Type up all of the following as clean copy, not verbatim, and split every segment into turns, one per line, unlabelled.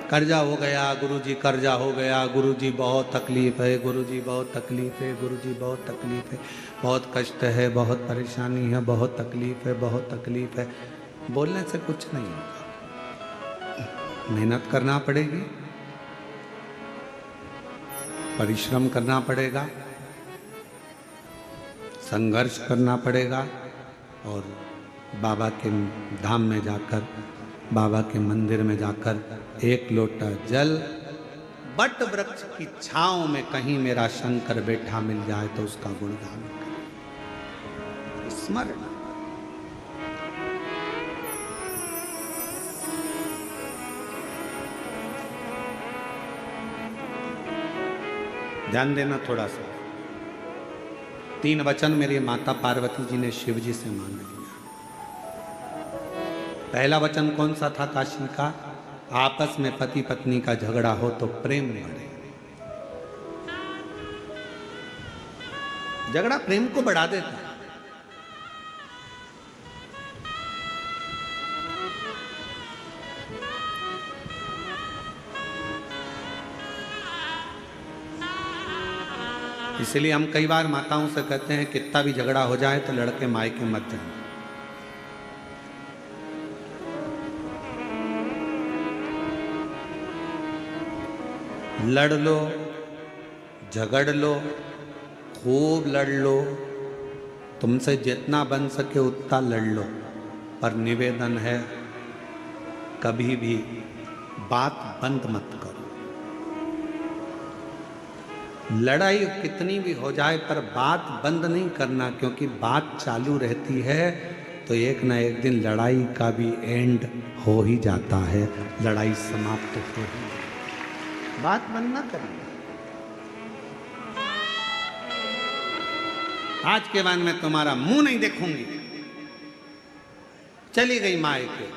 कर्जा हो गया गुरुजी, कर्जा हो गया गुरुजी, बहुत तकलीफ है गुरुजी, बहुत तकलीफ है गुरुजी, बहुत तकलीफ है, बहुत कष्ट है, बहुत परेशानी है, बहुत तकलीफ है, बहुत तकलीफ है। बोलने से कुछ नहीं होगा, मेहनत करना पड़ेगी, परिश्रम करना पड़ेगा, संघर्ष करना पड़ेगा और बाबा के धाम में जाकर, बाबा के मंदिर में जाकर एक लोटा जल बट वृक्ष की छांव में कहीं मेरा शंकर बैठा मिल जाए तो उसका गुणगान करें। स्मरण ध्यान देना थोड़ा सा। 3 वचन मेरी माता पार्वती जी ने शिव जी से मांग लिया। पहला वचन कौन सा था काशी का? आपस में पति पत्नी का झगड़ा हो तो प्रेम बढ़े। झगड़ा प्रेम को बढ़ा देता है। इसलिए हम कई बार माताओं से कहते हैं कितना भी झगड़ा हो जाए तो लड़के मायके मत जाना। लड़ लो, झगड़ लो, खूब लड़ लो, तुमसे जितना बन सके उतना लड़ लो, पर निवेदन है कभी भी बात बंद मत करो। लड़ाई कितनी भी हो जाए पर बात बंद नहीं करना, क्योंकि बात चालू रहती है तो एक ना एक दिन लड़ाई का भी एंड हो ही जाता है, लड़ाई समाप्त हो ही। बात बंद ना करना। आज के बाद मैं तुम्हारा मुंह नहीं देखूंगी। चली गई मायके,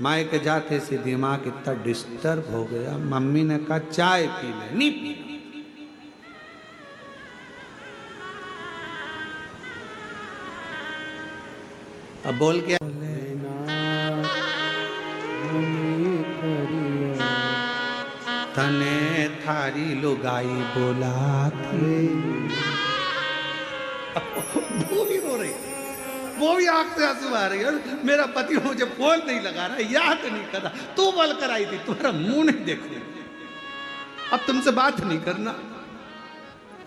मायके जाते से दिमाग इतना डिस्टर्ब हो गया, मम्मी ने कहा चाय पी ले, नहीं पी। अब बोल के तने थारी लुगाई बोला थे। वो भी रो रही, वो भी आंख से आंसू आ रही है। मेरा पति मुझे फोन नहीं लगा रहा, याद नहीं कर रहा, तू बोल कर आई थी, तुम्हारा मुंह नहीं देखूंगी, अब तुमसे बात नहीं करना।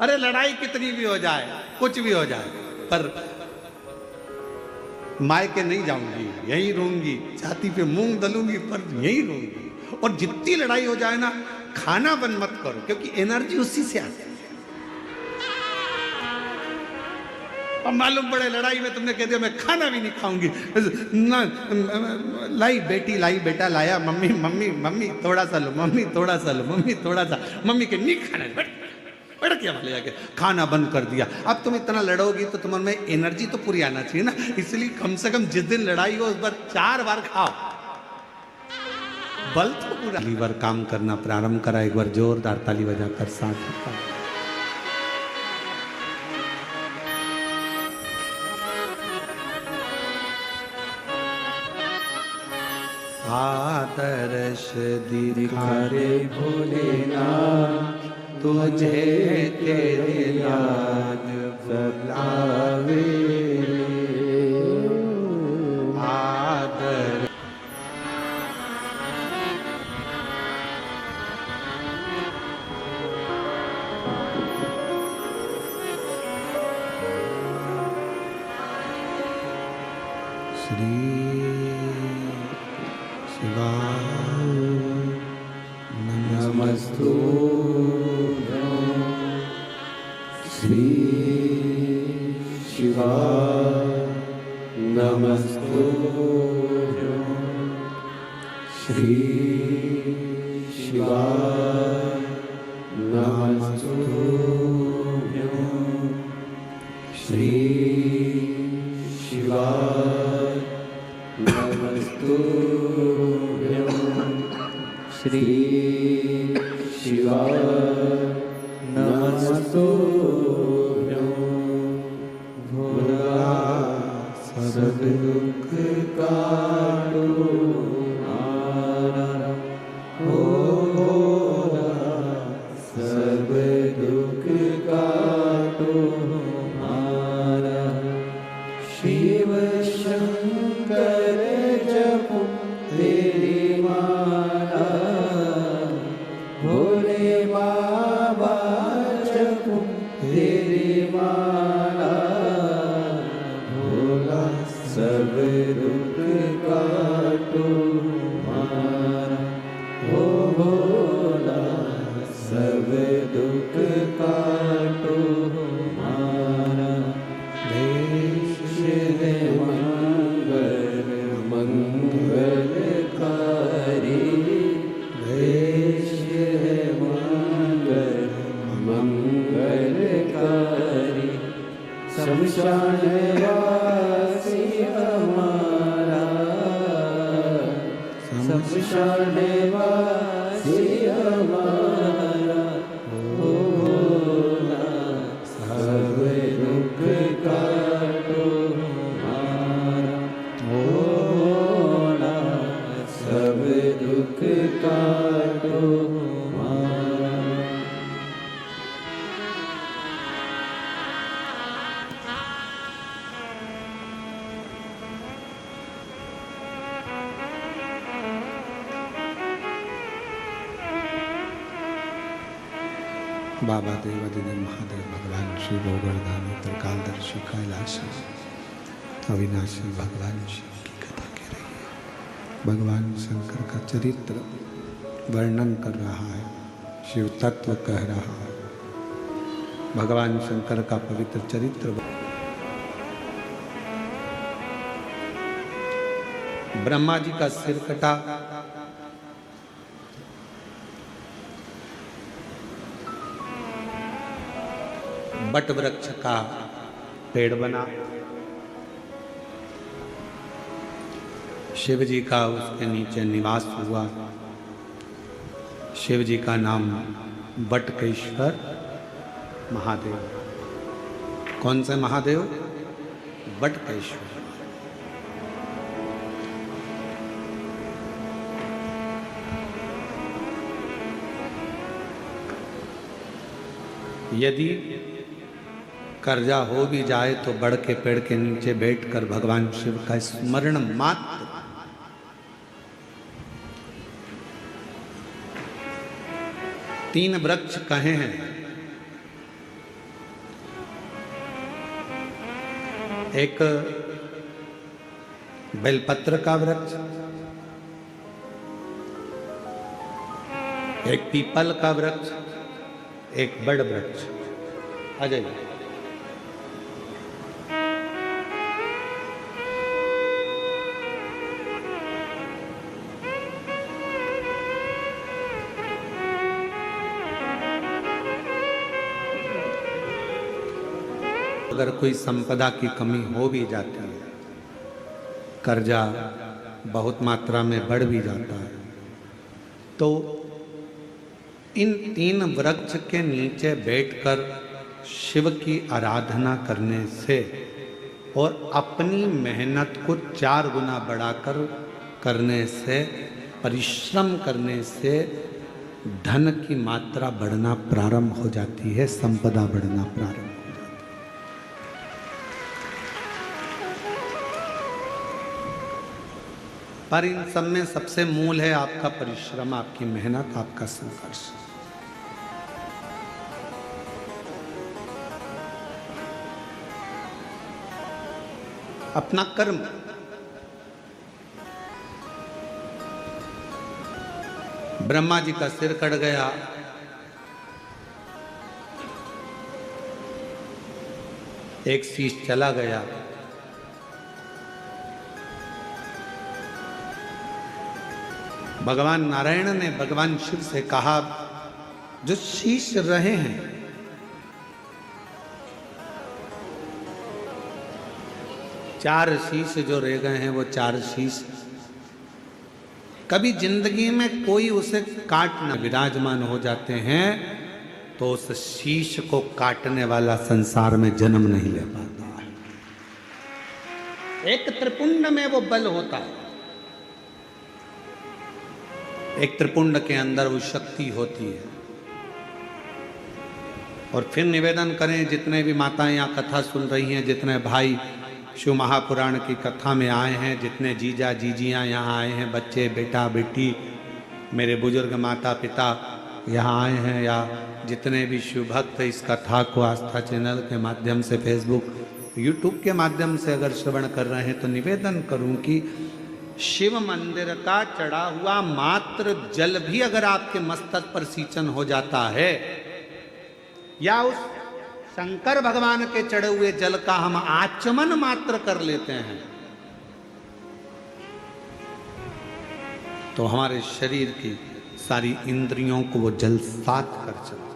अरे लड़ाई कितनी भी हो जाए, कुछ भी हो जाए, पर मायके नहीं जाऊंगी, यहीं रहूंगी, छाती पे मूंग दलूंगी पर यहीं रहूंगी। और जितनी लड़ाई हो जाए ना, खाना बंद मत करो, क्योंकि एनर्जी उसी से आती है। अब मालूम पड़े लड़ाई में तुमने कह दिया मैं खाना भी नहीं खाऊंगी ना, लाई बेटी लाई बेटा लाया, मम्मी मम्मी मम्मी थोड़ा सा लो, मम्मी थोड़ा सा लो, मम्मी थोड़ा सा, मम्मी के नहीं खाना, बैठ क्या वाले जाके खाना बंद कर दिया। अब तुम इतना लड़ोगी तो तुम्हारे में एनर्जी तो पूरी आना चाहिए ना, इसलिए कम से कम जिस दिन लड़ाई हो उस बार 4 बार खाओ, बल तो पूरा। लीवर काम करना प्रारंभ करा, एक बार जोरदार ताली बजाकर साथ होता। आदर्श दिखा रे भोलेनाथ, तुझे तेरे याद बुलावे। आदर्श श्री नमस्तु श्री शिवाय नमस्तु श्री शिवाय नमस्तु श्री शिवाय नमस्तु श्री शिवाय नमस्तुभ्यं। भोला सब दुख काटो,
शमशान वासी हमारा भोला, सब दुख काटो हमारा भोला, सब दुख काटो हमारा।
बाबा देवादिदेव महादेव भगवान श्री गोवर्धन त्रिकालदर्शी कैलाशी अविनाशी भगवान शिव की कथा कह रही है। भगवान शंकर का चरित्र वर्णन कर रहा है, शिव तत्व कह रहा है। भगवान शंकर का पवित्र चरित्र। ब्रह्मा जी का सिर कटा, बट वृक्ष का पेड़ बना, शिव जी का उसके नीचे निवास हुआ। शिव जी का नाम बटकेश्वर महादेव। कौन से महादेव? बटकेश्वर। यदि कर्जा हो भी जाए तो बड़ के पेड़ के नीचे बैठकर भगवान शिव का स्मरण मात्र, तीन वृक्ष कहे हैं। एक बेलपत्र का वृक्ष, एक पीपल का वृक्ष, एक बड़ वृक्ष। आ जाइए। अगर कोई संपदा की कमी हो भी जाती है, कर्जा बहुत मात्रा में बढ़ भी जाता है, तो इन तीन वृक्ष के नीचे बैठकर शिव की आराधना करने से और अपनी मेहनत को 4 गुना बढ़ाकर करने से, परिश्रम करने से धन की मात्रा बढ़ना प्रारंभ हो जाती है, संपदा बढ़ना प्रारंभ हो जाती है। पर इन सब में सबसे मूल है आपका परिश्रम, आपकी मेहनत, आपका संघर्ष। अपना कर्म। ब्रह्मा जी का सिर कट गया, एक शीश चला गया, भगवान नारायण ने भगवान शिव से कहा, जो शीश रहे हैं, चार शीश जो रह गए हैं, वो 4 शीश कभी जिंदगी में कोई उसे काट न विराजमान हो जाते हैं तो उस शीश को काटने वाला संसार में जन्म नहीं ले पाता है। एक त्रिपुंड में वो बल होता है, एक त्रिपुंड के अंदर वो शक्ति होती है। और फिर निवेदन करें, जितने भी माताएं यहाँ कथा सुन रही हैं, जितने भाई शिव महापुराण की कथा में आए हैं, जितने जीजा जीजियाँ यहाँ आए हैं, बच्चे बेटा बेटी, मेरे बुजुर्ग माता पिता यहाँ आए हैं, या जितने भी शिव भक्त इस कथा को आस्था चैनल के माध्यम से, फेसबुक यूट्यूब के माध्यम से अगर श्रवण कर रहे हैं, तो निवेदन करूं कि शिव मंदिर का चढ़ा हुआ मात्र जल भी अगर आपके मस्तक पर सींचन हो जाता है, या उस शंकर भगवान के चढ़े हुए जल का हम आचमन मात्र कर लेते हैं, तो हमारे शरीर की सारी इंद्रियों को वो जल साथ कर चलता है।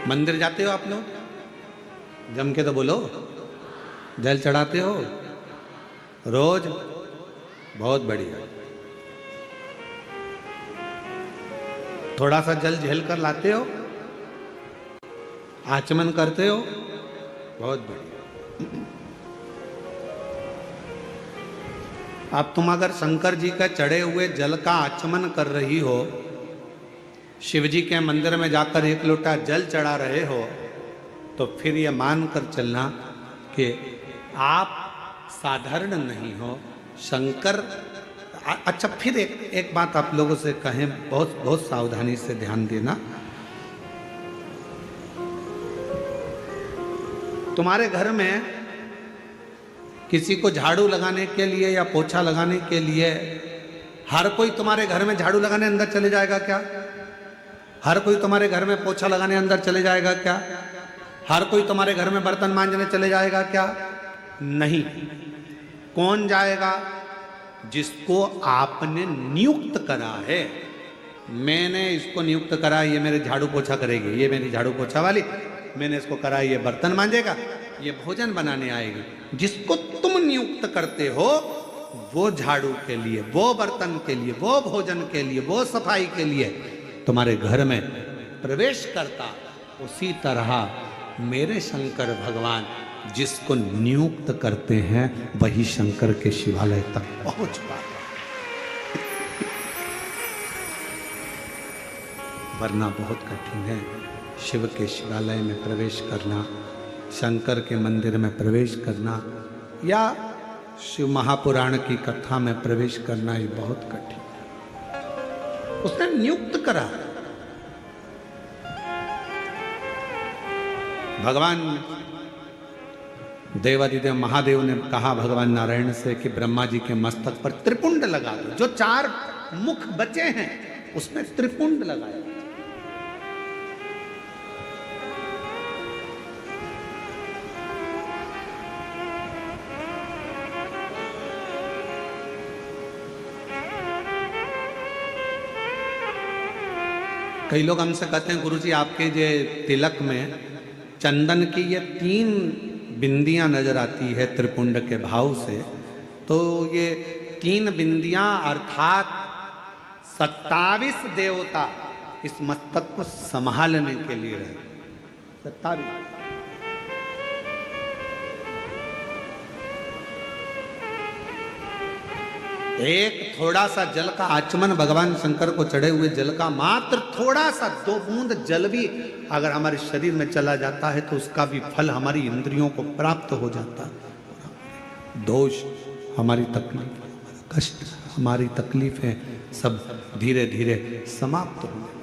मंदिर जाते हो आप लोग? जम के तो बोलो। जल चढ़ाते हो रोज? बहुत बढ़िया। थोड़ा सा जल झेल कर लाते हो? आचमन करते हो? बहुत बढ़िया। अब तुम अगर शंकर जी का चढ़े हुए जल का आचमन कर रही हो, शिव जी के मंदिर में जाकर एक लोटा जल चढ़ा रहे हो, तो फिर ये मान कर चलना कि आप साधारण नहीं हो। शंकर अच्छा, फिर एक बात आप लोगों से कहें, बहुत बहुत सावधानी से ध्यान देना। तुम्हारे घर में किसी को झाड़ू लगाने के लिए या पोछा लगाने के लिए हर कोई तुम्हारे घर में झाड़ू लगाने अंदर चले जाएगा क्या? हर कोई तुम्हारे घर में पोछा लगाने अंदर चले जाएगा क्या? हर कोई तुम्हारे घर में बर्तन मांजने चले जाएगा क्या? नहीं। कौन जाएगा? जिसको आपने नियुक्त करा है। मैंने इसको नियुक्त करा, ये मेरे झाड़ू पोछा करेगी, ये मेरी झाड़ू पोछा वाली, मैंने इसको करा, ये बर्तन मांजेगा, ये भोजन बनाने आएगी। जिसको तुम नियुक्त करते हो, वो झाड़ू के लिए, वो बर्तन के लिए, वो भोजन के लिए, वो सफाई के लिए तुम्हारे घर में प्रवेश करता। उसी तरह मेरे शंकर भगवान जिसको नियुक्त करते हैं, वही शंकर के शिवालय तक पहुंच पाता। वरना बहुत कठिन है शिव के शिवालय में प्रवेश करना, शंकर के मंदिर में प्रवेश करना, या शिव महापुराण की कथा में प्रवेश करना, ये बहुत कठिन है। उसने नियुक्त करा। भगवान देवादिदेव महादेव ने कहा भगवान नारायण से कि ब्रह्मा जी के मस्तक पर त्रिपुंड लगा दो। जो 4 मुख बचे हैं उसमें त्रिपुंड लगाया। कई लोग हमसे कहते हैं गुरुजी आपके जे तिलक में चंदन की ये 3 बिंदियां नजर आती है त्रिपुंड के भाव से, तो ये 3 बिंदियां अर्थात 27 देवता इस मस्तक को संभालने के लिए रहे। 27। एक थोड़ा सा जल का आचमन भगवान शंकर को चढ़े हुए जल का, मात्र थोड़ा सा 2 बूंद जल भी अगर हमारे शरीर में चला जाता है तो उसका भी फल हमारी इंद्रियों को प्राप्त हो जाता है। दोष, हमारी तकलीफ, कष्ट, हमारी तकलीफें सब धीरे धीरे समाप्त हो जाती,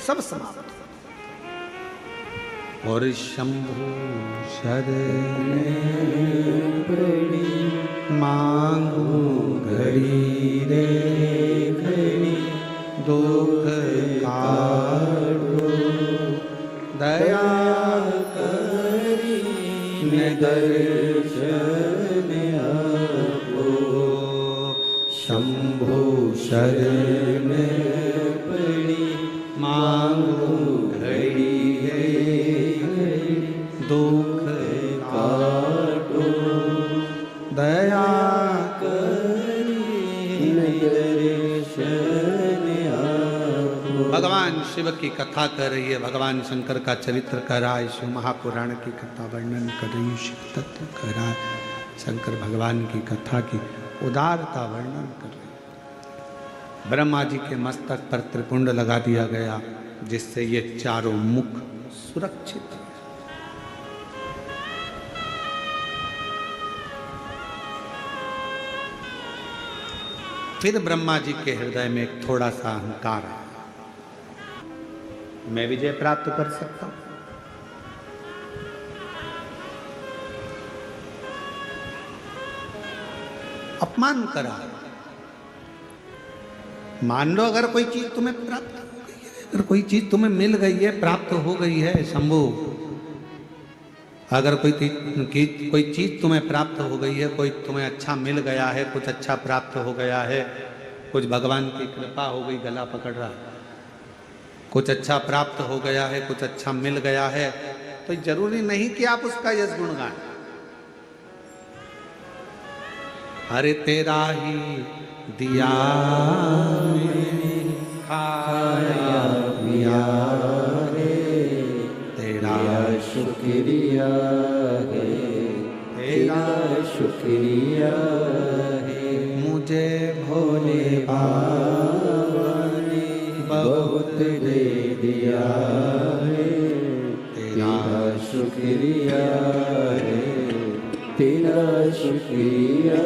सब समाप्त। और शंभु शरण मांगू घड़ी रे घड़ी, दुख काटो दया करी दर्शन आपो। शंभु शरण पड़ी मांगू घड़ी रे घड़ी, दुख काटो दया भगवान शिव की कथा कर रही है, भगवान शंकर का चरित्र कर रहा है, शिव महापुराण की कथा वर्णन कर रही है, शिव तत्व कर रहा है, शंकर भगवान की कथा की उदारता वर्णन कर रही है। ब्रह्मा जी के मस्तक पर त्रिपुंड लगा दिया गया जिससे ये 4 मुख सुरक्षित। फिर ब्रह्मा जी के हृदय में एक थोड़ा सा अहंकार है, मैं विजय प्राप्त कर सकता हूं। अपमान करा। मान लो अगर कोई चीज तुम्हें प्राप्त हो गई है, अगर कोई चीज तुम्हें मिल गई है, प्राप्त हो गई है शंभु, अगर कोई चीज तुम्हें प्राप्त हो गई है, कोई तुम्हें अच्छा मिल गया है, कुछ अच्छा प्राप्त हो गया है, कुछ भगवान की कृपा हो गई, गला पकड़ रहा है, कुछ अच्छा प्राप्त हो गया है, कुछ अच्छा मिल गया है, तो जरूरी नहीं कि आप उसका यश गुण गाएं। अरे तेरा ही दिया खाया
पिया है,
तेरा
शुक्रिया है, तेरा शुक्रिया है।
मुझे
भोले बाबा ने बहुत दे दिया है, तेरा शुक्रिया है, तेरा शुक्रिया